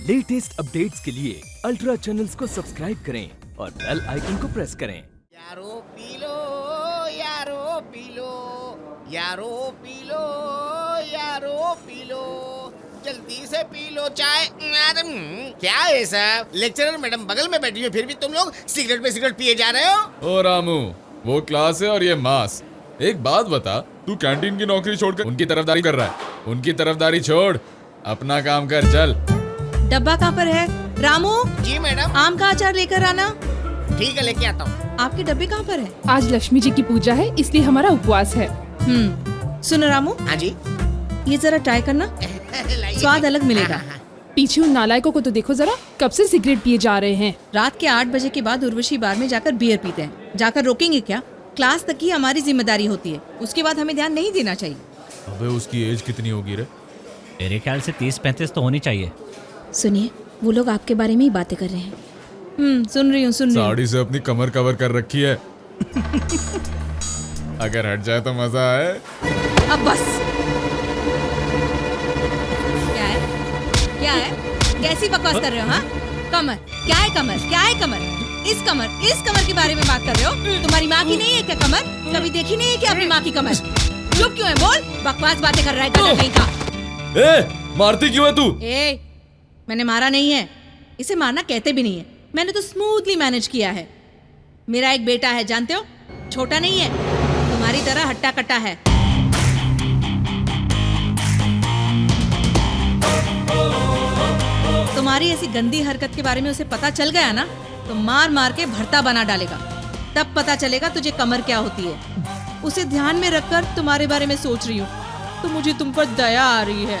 Latest updates के लिए ultra channels को सब्सक्राइब करें और बेल आइकन को प्रेस करें। यारो पी लो, यारो पी लो, यारो पी लो, यारो पी लो, जल्दी से पी लो चाय। मैडम क्या है सब? लेक्चरर मैडम बगल में बैठी है, फिर भी तुम लोग सिगरेट पे सिगरेट पिए जा रहे हो। ओ रामू, वो क्लास है और ये मास। एक बात बता, तू कैंटीन की नौकरी छोड़कर उनकी तरफदारी कर रहा है। उनकी तरफदारी छोड़, अपना काम कर, चल। डब्बा कहाँ पर है? रामू, जी मैडम। आम का अचार लेकर आना। ठीक है, लेके आता हूँ। आपके डब्बे कहाँ पर है? आज लक्ष्मी जी की पूजा है, इसलिए हमारा उपवास है। सुनो रामू, हाँ जी। ये जरा ट्राई करना, स्वाद अलग मिलेगा। पीछे उन नालायकों को तो देखो जरा, कब से सिगरेट पिए जा रहे हैं। रात के 8 बजे के बाद उर्वशी बार में जाकर बियर पीते हैं। जाकर रोकेंगे क्या? क्लास तक ही हमारी जिम्मेदारी होती है, उसके बाद हमें ध्यान नहीं देना चाहिए। अबे उसकी एज कितनी होगी रे? मेरे ख्याल से 30-35 तो होनी चाहिए। सुनिए, वो लोग आपके बारे में ही बातें कर रहे हैं। सुन रही हूँ। साड़ी से अपनी कमर कवर कर रखी है। अगर हट जाए तो मजा आए। अब बस। क्या है? कैसी बकवास कर रहे हो? हाँ, कमर क्या है? कमर इस कमर के बारे में बात कर रहे हो? तुम्हारी माँ की नहीं है क्या कमर? कभी देखी नहीं है क्या अपनी माँ की कमर? चुप क्यों है? बोल, बकवास बातें कर रहा है गधा कहीं का। मारती क्यों है तू? मैंने मारा नहीं है, इसे मारना कहते भी नहीं है। मैंने तो स्मूथली मैनेज किया है। मेरा एक बेटा है, जानते हो, छोटा नहीं है, तुम्हारी तरह हट्टा कट्टा है। तुम्हारी ऐसी गंदी हरकत के बारे में उसे पता चल गया ना, तो मार मार के भरता बना डालेगा। तब पता चलेगा तुझे कमर क्या होती है। उसे ध्यान में रखकर तुम्हारे बारे में सोच रही हूँ, तो मुझे तुम पर दया आ रही है।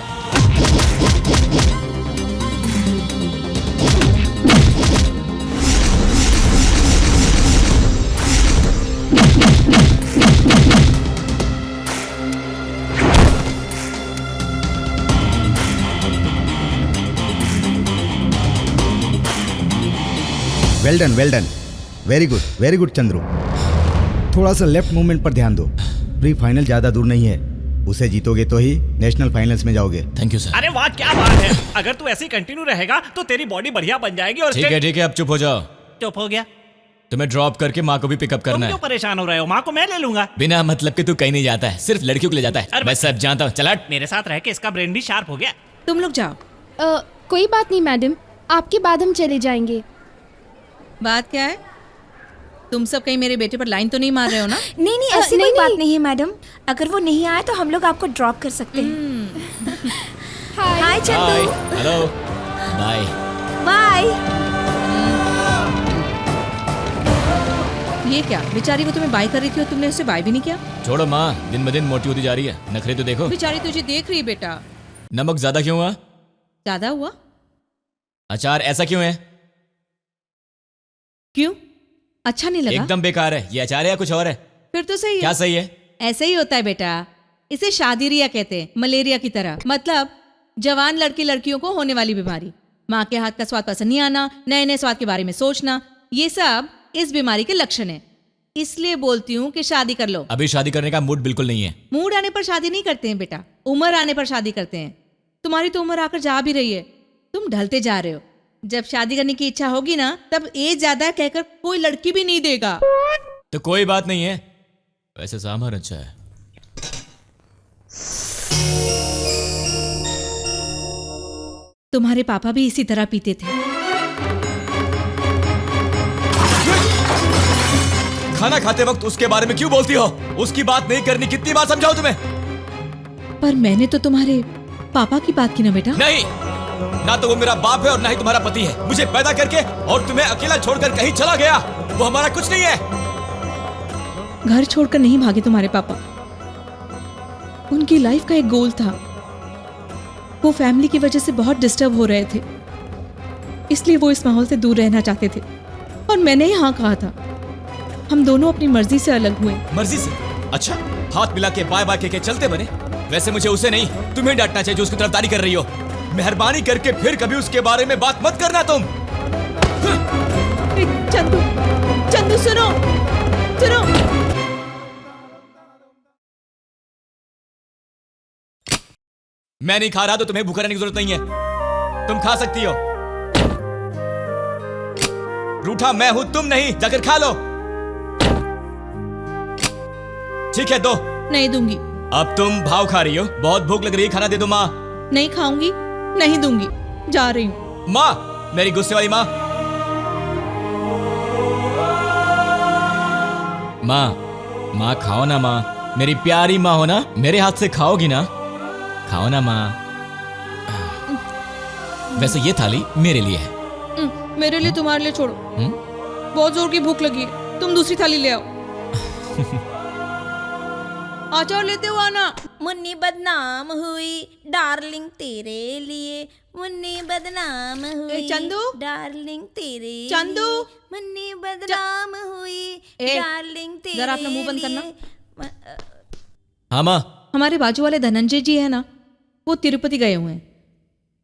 Well done, very good Chandru. थोड़ा सा लेफ्ट मूवमेंट पर ध्यान दो। प्री फाइनल ज्यादा दूर नहीं है, उसे जीतोगे तो ही नेशनल फाइनल्स में जाओगे। Thank you sir. अरे वाह, क्या बात है। अगर तू ऐसे ही कंटिन्यू रहेगा तो तेरी बॉडी बढ़िया बन जाएगी। और ठीक है, अब चुप हो जाओ। चुप हो गया? तुम्हें ड्रॉप करके माँ को भी पिकअप करना तुम है। क्यों परेशान हो रहे हो? माँ को मैं ले लूंगा। बिना मतलब के तू कहीं नहीं जाता है, सिर्फ लड़कियों को ले जाता है। मैं सब जानता हूँ, चल हट। मेरे साथ रह के इसका ब्रेन भी शार्प हो गया। तुम लोग जाओ। कोई बात नहीं मैडम, आपके बाद हम चले जाएंगे। बात क्या है? तुम सब कहीं मेरे बेटे पर लाइन तो नहीं मार रहे हो ना? नहीं, ऐसी कोई बात नहीं है मैडम। अगर वो नहीं आया तो हम लोग आपको ड्रॉप कर सकते हैं। Hi Chandu. Hello, bye. Bye. ये क्या, बेचारी वो तुम्हें बाय कर रही थी और तुमने उसे बाय भी नहीं किया? छोड़ो माँ, दिन ब दिन मोटी होती जा रही है। नखरे तो देखो। बेचारी तुझे देख रही है बेटा। नमक ज्यादा क्यों हुआ? ज्यादा हुआ? अचार ऐसा क्यों है? क्यों, अच्छा नहीं लगा? एकदम बेकार है। ये अचार है या कुछ और है? फिर तो सही है। क्या सही है? ऐसे ही होता है बेटा, इसे शादीरिया कहते हैं, मलेरिया की तरह। मतलब जवान लड़के लड़कियों को होने वाली बीमारी। माँ के हाथ का स्वाद पसंद नहीं आना, नए नए स्वाद के बारे में सोचना, ये सब इस बीमारी के लक्षण है। इसलिए बोलती हूँ कि शादी कर लो। अभी शादी करने का मूड बिल्कुल नहीं है। मूड आने पर शादी नहीं करते हैं बेटा, उम्र आने पर शादी करते हैं। तुम्हारी तो उम्र आकर जा भी रही है, तुम ढलते जा रहे हो। जब शादी करने की इच्छा होगी ना, तब एज ज्यादा कहकर कोई लड़की भी नहीं देगा। तो कोई बात नहीं है, वैसे सामान अच्छा है। तुम्हारे पापा भी इसी तरह पीते थे। खाना खाते वक्त उसके बारे में क्यों बोलती हो? उसकी बात नहीं करनी, कितनी बार समझाऊं तुम्हें? पर मैंने तो तुम्हारे पापा की बात की ना बेटा। नहीं, ना तो वो मेरा बाप है और ना ही तुम्हारा पति है। मुझे पैदा करके और तुम्हें अकेला छोड़कर कहीं चला गया, वो हमारा कुछ नहीं है। घर छोड़कर नहीं भागे तुम्हारे पापा, उनकी लाइफ का एक गोल था। वो फैमिली की वजह से बहुत डिस्टर्ब हो रहे थे, इसलिए वो इस माहौल से दूर रहना चाहते थे। और मैंने ही हाँ कहा था। हम दोनों अपनी मर्जी से अलग हुए। मर्जी से? अच्छा, हाथ मिला के बाय बाय के चलते बने। वैसे मुझे उसे नहीं, तुम्हें डांटना चाहिए जो उसकी तरफदारी कर रही हो। मेहरबानी करके फिर कभी उसके बारे में बात मत करना तुम। चंदू सुनो। मैं नहीं खा रहा तो तुम्हें भूखा रहने की जरूरत नहीं है। तुम खा सकती हो। रूठा मैं हूं, तुम नहीं। जाकर खा लो। ठीक है, दो। नहीं दूंगी। अब तुम भाव खा रही हो, बहुत भूख लग रही है, खाना दे दो माँ। नहीं खाऊंगी, नहीं दूंगी, जा रही हूँ। माँ, मेरी गुस्से वाली माँ। माँ खाओ ना माँ, मेरी प्यारी माँ हो ना, मेरे हाथ से खाओगी ना, खाओ ना माँ। वैसे ये थाली मेरे लिए है। मेरे लिए, तुम्हारे लिए छोड़ो। बहुत जोर की भूख लगी है, तुम दूसरी थाली ले आओ। अचार लेते हो आना। मुन्नी बदनाम हुई डार्लिंग तेरे लिए, मुन्नी बदनाम हुई चंदू, डार्लिंग तेरे चंदू, लिए, मुन्नी बदनाम हुई डार्लिंग तेरे जरा अपना मुंह बंद करना। हाँ माँ। हमारे बाजू वाले धनंजय जी है ना, वो तिरुपति गए हुए हैं।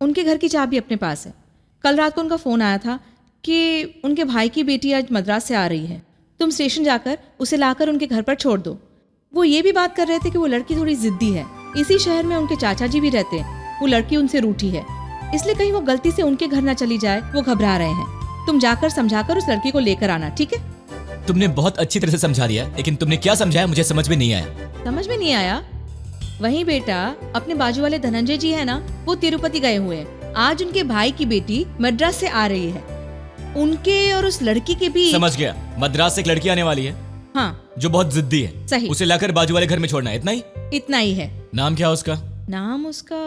उनके घर की चाबी अपने पास है। कल रात को उनका फोन आया था कि उनके भाई की बेटी आज मद्रास से आ रही है, तुम स्टेशन जाकर उसे लाकर उनके घर पर छोड़ दो। वो ये भी बात कर रहे थे कि वो लड़की थोड़ी जिद्दी है। इसी शहर में उनके चाचा जी भी रहते हैं। वो लड़की उनसे रूठी है, इसलिए कहीं वो गलती से उनके घर ना चली जाए, वो घबरा रहे हैं। तुम जाकर समझाकर उस लड़की को लेकर आना, ठीक है? तुमने बहुत अच्छी तरह से समझा दिया, लेकिन तुमने क्या समझाया मुझे समझ में नहीं आया। समझ में नहीं आया? वही बेटा, अपने बाजू वाले धनंजय जी है ना, वो तिरुपति गए हुए हैं। आज उनके भाई की बेटी मद्रास से आ रही है। उनके और उस लड़की के बीच। समझ गया, मद्रास से एक लड़की आने वाली है। हाँ, जो बहुत जिद्दी है। सही। उसे लाकर बाजू वाले घर में छोड़ना है, इतना ही? इतना ही है। नाम क्या है उसका? नाम उसका,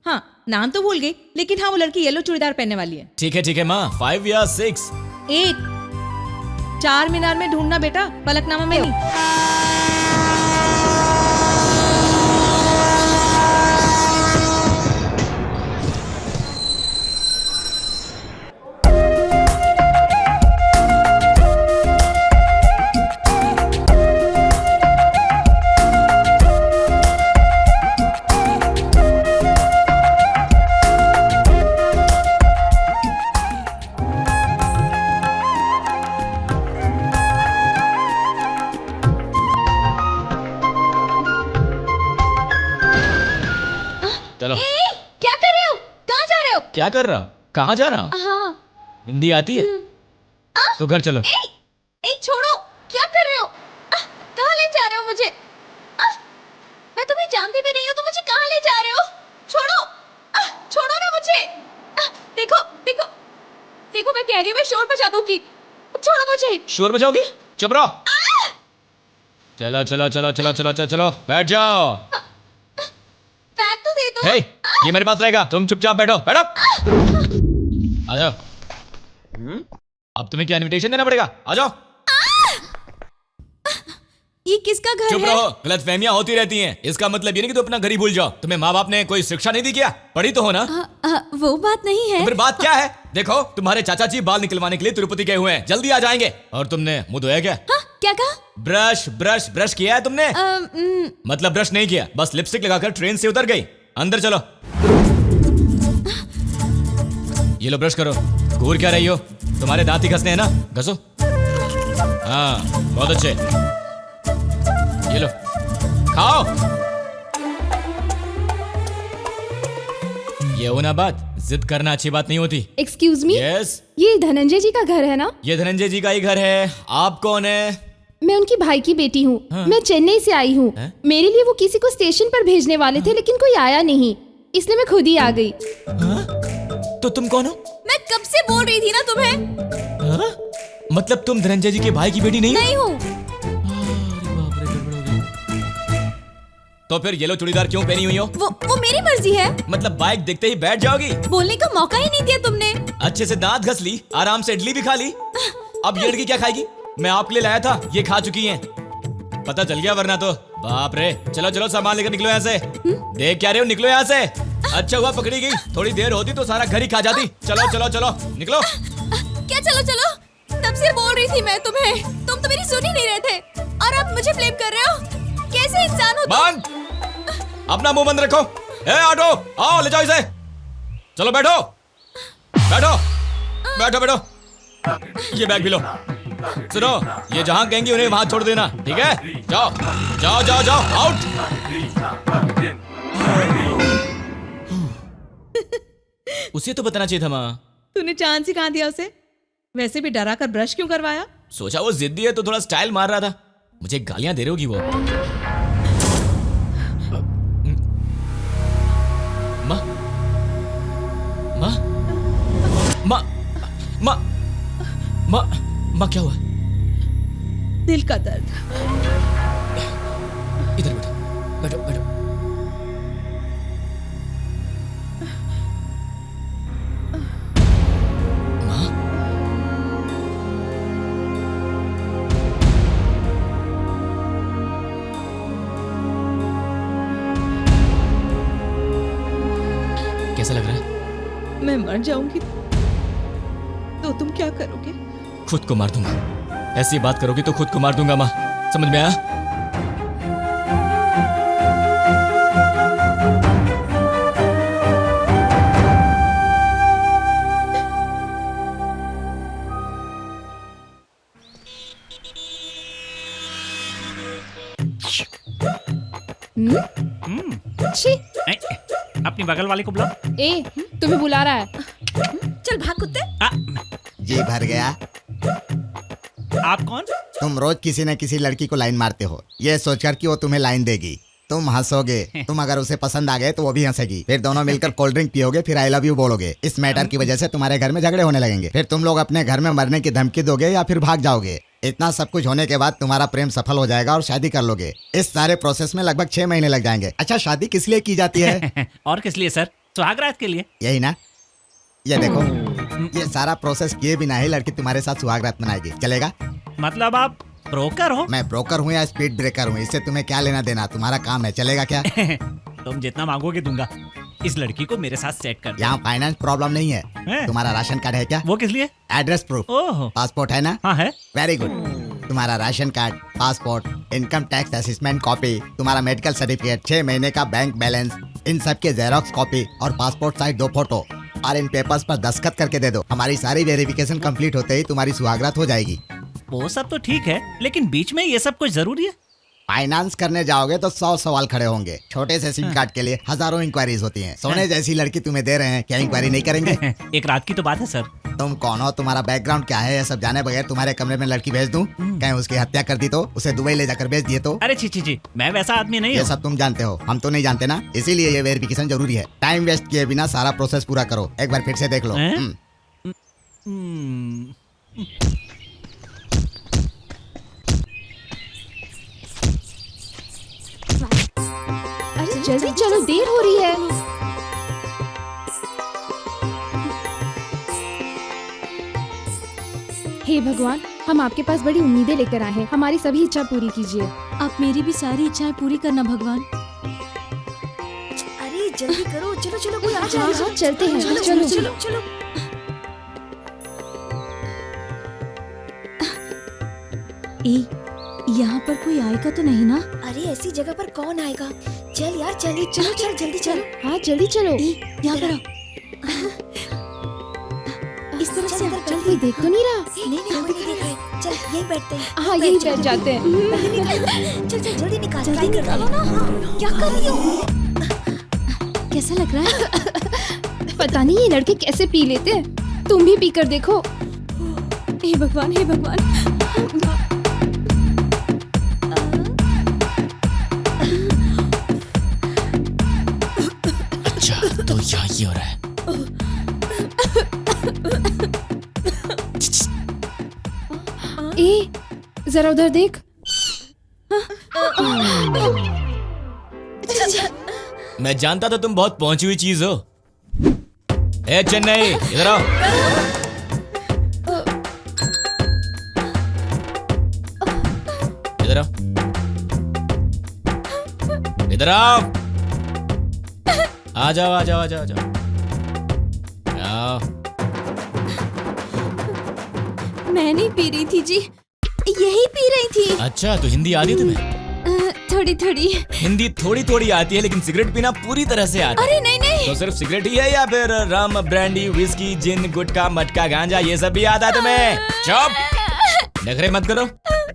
हाँ नाम तो भूल गई, लेकिन हाँ वो लड़की येलो चूड़ीदार पहनने वाली है। ठीक है माँ। 5 या 6? 8। 4 मीनार में ढूंढना बेटा, पलकनामा में नहीं। चलो। क्या कर रहे हो? कहाँ जा रहे हो? क्या कर रहा? कहाँ जा रहा? हाँ। हिंदी आती है? तो घर चलो। छोड़ो, क्या कर रहे हो? कहाँ ले जा रहे हो मुझे? मैं तुम्हें जानती भी नहीं हूँ, तुम मुझे कहाँ ले जा रहे हो? छोड़ो, छोड़ो ना मुझे। देखो देखो देखो, मैं कह रही हूँ मैं शोर मचा दूंगी, छोड़ो मुझे। शोर मचाओगी? चुप रहो। चलो चलो चलो चलो चलो चलो चलो, बैठ जाओ। बैग तो दे दो। हे, ये मेरे पास रहेगा, तुम चुपचाप बैठो। बैठो। आ जाओ। अब तुम्हें क्या इनविटेशन देना पड़ेगा? आ जाओ। ये किसका घर चुप है? रहो, गलतफहमियां होती रहती हैं। इसका मतलब ये नहीं कि तुम अपना घर ही भूल जाओ। तुम्हें माँ बाप ने कोई शिक्षा नहीं दी क्या? पढ़ी तो हो ना? वो बात नहीं है। तो फिर बात क्या है? देखो, तुम्हारे चाचा जी बाल निकलवाने के लिए तिरुपति गए हुए हैं, जल्दी आ जाएंगे। और तुमने मुंह धोया क्या? क्या कहा? ब्रश ब्रश ब्रश किया है तुमने? मतलब ब्रश नहीं किया, बस लिपस्टिक लगाकर ट्रेन से उतर गई। अंदर चलो। ये लो, ब्रश करो। घूर क्या रही हो? तुम्हारे दांत ही घसने हैं ना, घसो। हाँ, बहुत अच्छे। ये लो, खाओ। ये हो ना बात, जिद करना अच्छी बात नहीं होती। Excuse me, yes. ये धनंजय जी का घर है ना? ये धनंजय जी का ही घर है। आप कौन है? मैं उनकी भाई की बेटी हूँ। हाँ। मैं चेन्नई से आई हूँ। हैं? मेरे लिए वो किसी को स्टेशन पर भेजने वाले थे, लेकिन कोई आया नहीं, इसलिए मैं खुद ही आ गई। तो तुम कौन हो? मैं कब से बोल रही थी ना तुम्हें। हाँ? मतलब तुम धनंजय जी के भाई की बेटी नहीं हो? नहीं हूँ। अरे बाप रे, गड़बड़ हो गई। तो फिर येलो चूड़ीदार क्यों पहनी हुई हो? वो मेरी मर्जी है। मतलब बाइक देखते ही बैठ जाओगी? बोलने का मौका ही नहीं दिया तुमने। अच्छे से दांत घस ली, आराम से इडली भी खा ली। अब ये लड़की क्या खाएगी? मैं आपके लिए लाया था, ये खा चुकी हैं। पता चल गया वरना तो। बाप रे, चलो चलो सामान लेकर निकलो यहाँ से। देख क्या रहे हो, निकलो यहाँ से। अच्छा हुआ पकड़ी गई, थोड़ी देर होती तो सारा घर ही खा जाती। चलो चलो चलो, निकलो। क्या चलो चलो? तब से बोल रही थी मैं तुम्हें, तुम तो मेरी सुन ही नहीं रहे थे, और अब मुझे ब्लेम कर रहे हो। कैसे इंसान हो तुम? बंद, अपना मुंह बंद रखो। ए ऑटो, आओ ले जाओ इसे। चलो बैठो बैठो बैठो बैठो। ये बैग भी लो। सुनो, ये जहां कहेंगी उन्हें वहां छोड़ देना, ठीक है? जाओ जाओ जाओ जाओ, आउट। उसे तो बताना चाहिए था माँ। तूने चांस ही कहाँ दिया उसे? वैसे भी डरा कर ब्रश क्यों करवाया? सोचा वो जिद्दी है तो थोड़ा स्टाइल मार रहा था। मुझे गालियां दे रही होगी वो। माँ माँ माँ माँ माँ माँ क्या हुआ? दिल का दर्द। इधर बैठो बैठो बैठो। माँ कैसा लग रहा है? मैं मर जाऊंगी तो तुम क्या करोगे? खुद को मार दूंगा। ऐसी बात करोगी तो खुद को मार दूंगा माँ, समझ में आया? छी, अपनी बगल वाले को बुलाओ। ए तुम्हें बुला रहा है। चल भाग कुत्ते। जी भर गया। आप कौन? तुम रोज किसी न किसी लड़की को लाइन मारते हो, ये सोचकर कि वो तुम्हें लाइन देगी। तुम हंसोगे, तुम अगर उसे पसंद आ गए तो वो भी हंसेगी, फिर दोनों मिलकर कोल्ड ड्रिंक पियोगे, फिर आई लव यू बोलोगे। इस मैटर की वजह से तुम्हारे घर में झगड़े होने लगेंगे, फिर तुम लोग अपने घर में मरने की धमकी दोगे या फिर भाग जाओगे। इतना सब कुछ होने के बाद तुम्हारा प्रेम सफल हो जाएगा और शादी कर लोगे। इस सारे प्रोसेस में लगभग 6 महीने लग जाएंगे। अच्छा, शादी किस लिए की जाती है? और किस लिए सर? सुहागरात के लिए। यही ना? ये देखो, ये सारा प्रोसेस किए बिना ही लड़की तुम्हारे साथ सुहागरात मनाएगी। चलेगा? मतलब आप ब्रोकर हो? मैं ब्रोकर हूँ या स्पीड ब्रेकर हूँ, इससे तुम्हें क्या लेना देना? तुम्हारा काम है। चलेगा क्या? तुम जितना मांगोगे दूंगा। इस लड़की को मेरे साथ सेट कर दो। यहाँ फाइनेंस प्रॉब्लम नहीं है। हैं? तुम्हारा राशन कार्ड है क्या? वो किस लिए? Address proof. ओह, पासपोर्ट है ना? हाँ है। Very good. तुम्हारा ration card, passport, income tax assessment copy, तुम्हारा मेडिकल सर्टिफिकेट, 6 महीने का बैंक बैलेंस, इन सब के जेरोक्स कॉपी और पासपोर्ट साइज 2 फोटो और इन पेपर्स पर दस्तखत करके दे दो। हमारी सारी वेरिफिकेशन कंप्लीट होते ही तुम्हारी सुहागरात हो जाएगी। वो सब तो ठीक है, लेकिन बीच में ये सब कुछ जरूरी है? फाइनेंस करने जाओगे तो 100 सवाल खड़े होंगे। छोटे से सिम कार्ड के लिए हजारों इंक्वायरीज होती हैं। सोने जैसी लड़की तुम्हें दे रहे हैं, क्या इंक्वायरी नहीं करेंगे? एक रात की तो बात है सर। तुम कौन हो, तुम्हारा बैकग्राउंड क्या है, ये सब जाने बगैर तुम्हारे कमरे में लड़की भेज दूं? कहीं उसकी हत्या कर दी तो, उसे दुबई ले जाकर भेज दिए तो? अरे छी छी छी, मैं वैसा आदमी नहीं ये हूँ। सब तुम जानते हो, हम तो नहीं जानते ना, इसीलिए ये वेरिफिकेशन जरूरी है। टाइम वेस्ट किए बिना सारा प्रोसेस पूरा करो। एक बार फिर से देख लो। अरे जल्दी चलो, देर हो रही है। हे भगवान, हम आपके पास बड़ी उम्मीदें लेकर आए हैं। हमारी सभी इच्छा पूरी कीजिए। आप मेरी भी सारी इच्छाएं पूरी करना भगवान। अरे जल्दी करो, चलो चलो, कोई आ हाँ जाएगा। हाँ, चलते हैं। चलो चलो चलो चलो। यहाँ पर कोई आएगा तो नहीं ना? अरे ऐसी जगह पर कौन आएगा? चल यार, चल चलो चल, जल्दी चल। हाँ जल्दी चलो। यहाँ पर आओ। इस तरफ चल, से अंदर चल, कोई देख तो नहीं रहा? नहीं नहीं, कोई नहीं देख रहा है। चल यहीं बैठते हैं। हाँ यही बैठ जाते हैं। चल चल, जल्दी निकाल, जल्दी निकालो ना। हाँ, क्या कर रही हो? कैसा लग रहा है? पता नहीं ये लड़के कैसे पी लेते हैं। तुम भी पी कर देखो। हे भगवान, हे भगवान। अच्छा, तो यहाँ ये हो रहा है। ए, जरा उधर देख। मैं जानता था तुम बहुत पहुंची हुई चीज हो। ए चेन्नई, इधर आओ। इधर आओ, इधर आओ। आ जाओ आ जाओ आ जाओ आ जाओ। आओ। मैं नहीं पी रही थी जी, यही पी रही थी। अच्छा, तो हिंदी आती है तुम्हें? थोड़ी थोड़ी। हिंदी थोड़ी थोड़ी आती है, लेकिन सिगरेट पीना पूरी तरह से आता है। अरे नहीं नहीं। तो सिर्फ सिगरेट ही है या फिर रम, ब्रांडी, विस्की, जिन, गुटखा, मटका, गांजा, ये सब भी आता है तुम्हें? चुप, नखरे मत करो।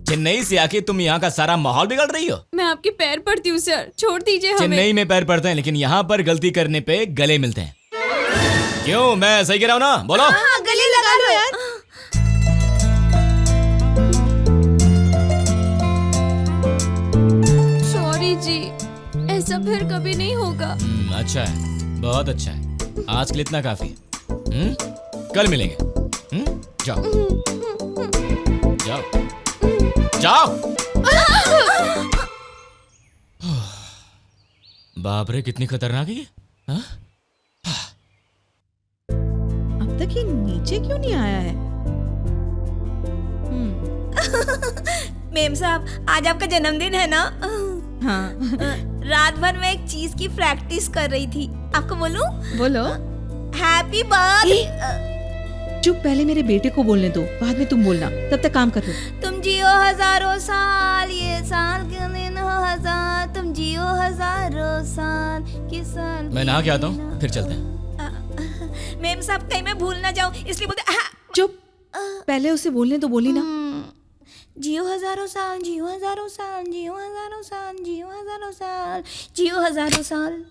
चेन्नई से आके तुम यहाँ का सारा माहौल बिगाड़ रही हो। मैं आपके पैर पड़ती हूँ सर, छोड़ दीजिए हमें। चेन्नई में पैर पड़ते हैं, लेकिन यहाँ पर गलती करने पे गले मिलते हैं। क्यों, मैं सही कह रहा हूँ ना? बोलो। हाँ, गले लगा लो यार। फिर कभी नहीं होगा। अच्छा है, बहुत अच्छा है। आज के लिए इतना काफी है। कल मिलेंगे। जाओ जाओ जाओ। बाप रे, कितनी खतरनाक है ये। हाँ? अब तक ये नीचे क्यों नहीं आया है? मेम साहब, आज आपका जन्मदिन है ना? हाँ। रात भर मैं एक चीज की प्रैक्टिस कर रही थी। आपको बोलूं? बोलो। Happy birthday. चुप, पहले मेरे बेटे को बोलने दो, बाद में तुम बोलना। तब तक काम कर लो। तुम जियो हजारों साल, ये साल के दिन हो हजार। तुम जियो हजारों साल, के साल। मैं नहा के आता हूँ, फिर चलते हैं। मेम साहब, कहीं मैं भूल ना जाऊं, इसलिए बोलते। चुप, पहले उसे बोलने तो बोली ना। जियो हजारों साल, जियो हजारों साल, जियो हजारों साल, जियो हजारों साल, जियो हजारों साल।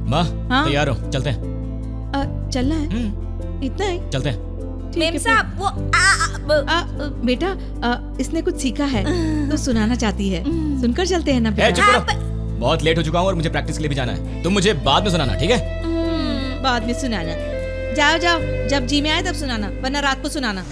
माँ, हाँ? तैयार हो, चलते हैं। चलना है? इतना ही? चलते हैं। मेम साहब, वो बेटा, इसने कुछ सीखा है तो सुनाना चाहती है। सुनकर चलते हैं ना चुप बेटा। करो। बहुत लेट हो चुका हूँ और मुझे प्रैक्टिस के लिए भी जाना है। तुम मुझे बाद में सुनाना, ठीक है? बाद में सुनाना। जाओ जाओ, जब जी में आए तब सुनाना, वरना रात को सुनाना।